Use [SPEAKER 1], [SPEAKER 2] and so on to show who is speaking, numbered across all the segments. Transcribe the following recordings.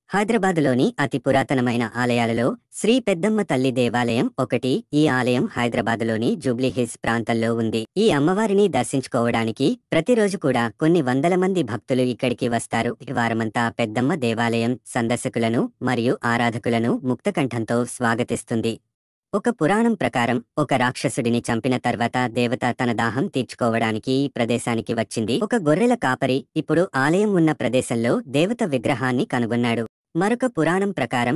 [SPEAKER 1] హైదరాబాదులోని అతి పురాతనమైన ఆలయాలలో శ్రీ పెద్దమ్మ తల్లి దేవాలయం ఒకటి. ఈ ఆలయం హైదరాబాదులోని జూబ్లీహిల్స్ ప్రాంతంలో ఉంది. ఈ అమ్మవారిని దర్శించుకోవడానికి ప్రతిరోజు కూడా కొన్ని వందల మంది భక్తులు ఇక్కడికి వస్తారు. ఈ వారమంతా పెద్దమ్మ దేవాలయం సందర్శకులను మరియు ఆరాధకులను ముక్తకంఠంతో స్వాగతిస్తుంది. ఒక పురాణం ప్రకారం ఒక రాక్షసుడిని చంపిన తర్వాత దేవత తన దాహం తీర్చుకోవడానికి ఈ ప్రదేశానికి వచ్చింది. ఒక గొర్రెల కాపరి ఇప్పుడు ఆలయం ఉన్న ప్రదేశంలో దేవత విగ్రహాన్ని కనుగొన్నాడు. మరొక పురాణం ప్రకారం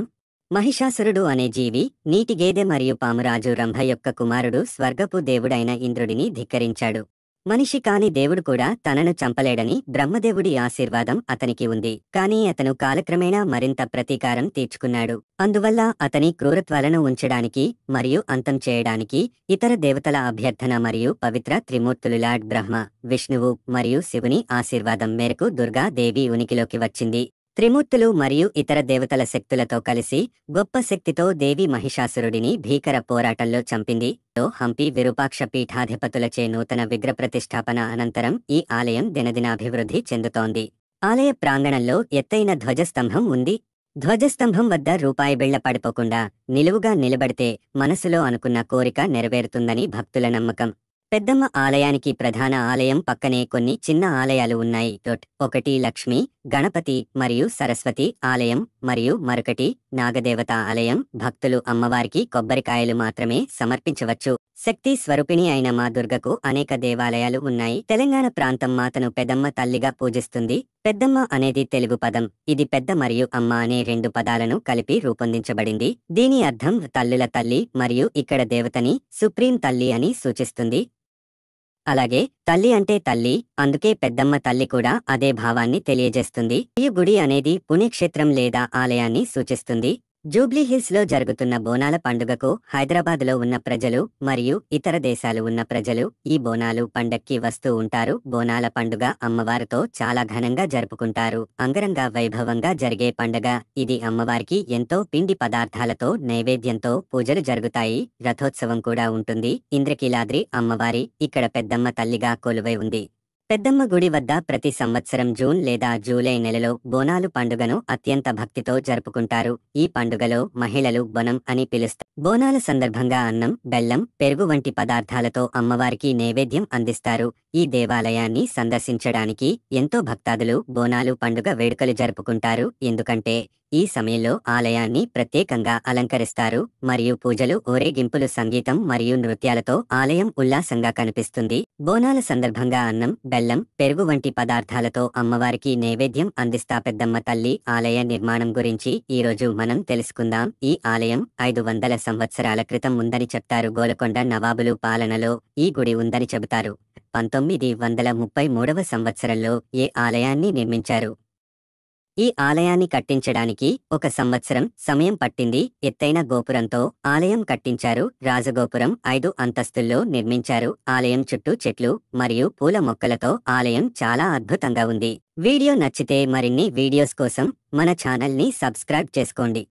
[SPEAKER 1] మహిషాసురుడు అనే జీవి నీటి గేదె మరియు పామురాజు రంభ యొక్క కుమారుడు స్వర్గపు దేవుడైన ఇంద్రుడిని ధిక్కరించాడు. మనిషి కాని దేవుడు కూడా తనను చంపలేడని బ్రహ్మదేవుడి ఆశీర్వాదం అతనికి ఉంది. కానీ అతను కాలక్రమేణా మరింత ప్రతీకారం తీర్చుకున్నాడు. అందువల్ల అతని క్రూరత్వాలను ఉంచడానికి మరియు అంతం చేయడానికి ఇతర దేవతల అభ్యర్థన మరియు పవిత్ర త్రిమూర్తులు లార్డ్ బ్రహ్మ, విష్ణువు మరియు శివుని ఆశీర్వాదం మేరకు దుర్గా దేవి ఉనికిలోకి వచ్చింది. త్రిమూర్తులు మరియు ఇతర దేవతల శక్తులతో కలిసి గొప్ప శక్తితో దేవి మహిషాసురుడిని భీకర పోరాటంలో చంపింది. హంపి విరూపాక్ష పీఠాధిపతులచే నూతన విగ్రహప్రతిష్ఠాపన అనంతరం ఈ ఆలయం దినదినాభివృద్ధి చెందుతోంది. ఆలయ ప్రాంగణంలో ఎత్తైన ధ్వజస్తంభం ఉంది. ధ్వజస్తంభం వద్ద రూపాయి బిళ్ల పడిపోకుండా నిలువుగా నిలబడితే మనసులో అనుకున్న కోరిక నెరవేరుతుందని భక్తుల నమ్మకం. పెద్దమ్మ ఆలయానికి ప్రధాన ఆలయం పక్కనే కొన్ని చిన్న ఆలయాలు ఉన్నాయి. ఒకటి లక్ష్మీ, గణపతి మరియు సరస్వతి ఆలయం మరియు మరొకటి నాగదేవత ఆలయం. భక్తులు అమ్మవారికి కొబ్బరికాయలు మాత్రమే సమర్పించవచ్చు. శక్తి స్వరూపిణి అయిన మా దుర్గకు అనేక దేవాలయాలు ఉన్నాయి. తెలంగాణ ప్రాంతం మాతను పెద్దమ్మ తల్లిగా పూజిస్తుంది. పెద్దమ్మ అనేది తెలుగు పదం. ఇది పెద్ద మరియు అమ్మ అనే రెండు పదాలను కలిపి రూపొందించబడింది. దీని అర్థం తల్లుల తల్లి మరియు ఇక్కడ దేవతని సుప్రీం తల్లి అని సూచిస్తుంది. అలాగే తల్లి అంటే తల్లి, అందుకే పెద్దమ్మ తల్లి కూడా అదే భావాన్ని తెలియజేస్తుంది. ఈ గుడి అనేది పుణ్యక్షేత్రం లేదా ఆలయాన్ని సూచిస్తుంది. జూబ్లీహిల్స్ లో జరుగుతున్న బోనాల పండుగకు హైదరాబాద్లో ఉన్న ప్రజలు మరియు ఇతర దేశాలు ఉన్న ప్రజలు ఈ బోనాలు పండక్కి వస్తూ ఉంటారు. బోనాల పండుగ అమ్మవారితో చాలా ఘనంగా జరుపుకుంటారు. అంగరంగ వైభవంగా జరిగే పండగ ఇది. అమ్మవారికి ఎంతో పిండి పదార్థాలతో నైవేద్యంతో పూజలు జరుగుతాయి. రథోత్సవం కూడా ఉంటుంది. ఇంద్రకీలాద్రి అమ్మవారి ఇక్కడ పెద్దమ్మ తల్లిగా కొలువై ఉంది. పెద్దమ్మ గుడి వద్ద ప్రతి సంవత్సరం జూన్ లేదా జూలై నెలలో బోనాలు పండుగను అత్యంత భక్తితో జరుపుకుంటారు. ఈ పండుగలో మహిళలు బోనం అని పిలుస్తారు. బోనాల సందర్భంగా అన్నం, బెల్లం, పెరుగు వంటి పదార్థాలతో అమ్మవారికి నైవేద్యం అందిస్తారు. ఈ దేవాలయాన్ని సందర్శించడానికి ఎంతో భక్తాదులు బోనాలు పండుగ వేడుకలు జరుపుకుంటారు. ఎందుకంటే ఈ సమయంలో ఆలయాన్ని ప్రత్యేకంగా అలంకరిస్తారు మరియు పూజలు, ఊరేగింపులు, సంగీతం మరియు నృత్యాలతో ఆలయం ఉల్లాసంగా కనిపిస్తుంది. బోనాల సందర్భంగా అన్నం, బెల్లం, పెరుగు వంటి పదార్థాలతో అమ్మవారికి నైవేద్యం అందిస్తా. పెద్దమ్మ తల్లి ఆలయ నిర్మాణం గురించి ఈరోజు మనం తెలుసుకుందాం. ఈ ఆలయం 500 సంవత్సరాల క్రితం ఉందని చెప్తారు. గోలకొండ నవాబులు పాలనలో ఈ గుడి ఉందని చెబుతారు. 1933వ సంవత్సరంలో ఈ ఆలయాన్ని నిర్మించారు. ఈ ఆలయాన్ని కట్టించడానికి 1 సంవత్సరం సమయం పట్టింది. ఎత్తైన గోపురంతో ఆలయం కట్టించారు. రాజగోపురం 5 అంతస్తుల్లో నిర్మించారు. ఆలయం చుట్టూ చెట్లు మరియు పూల మొక్కలతో ఆలయం చాలా అద్భుతంగా ఉంది. వీడియో నచ్చితే మరిన్ని వీడియోస్ కోసం మన ఛానల్ని సబ్స్క్రైబ్ చేసుకోండి.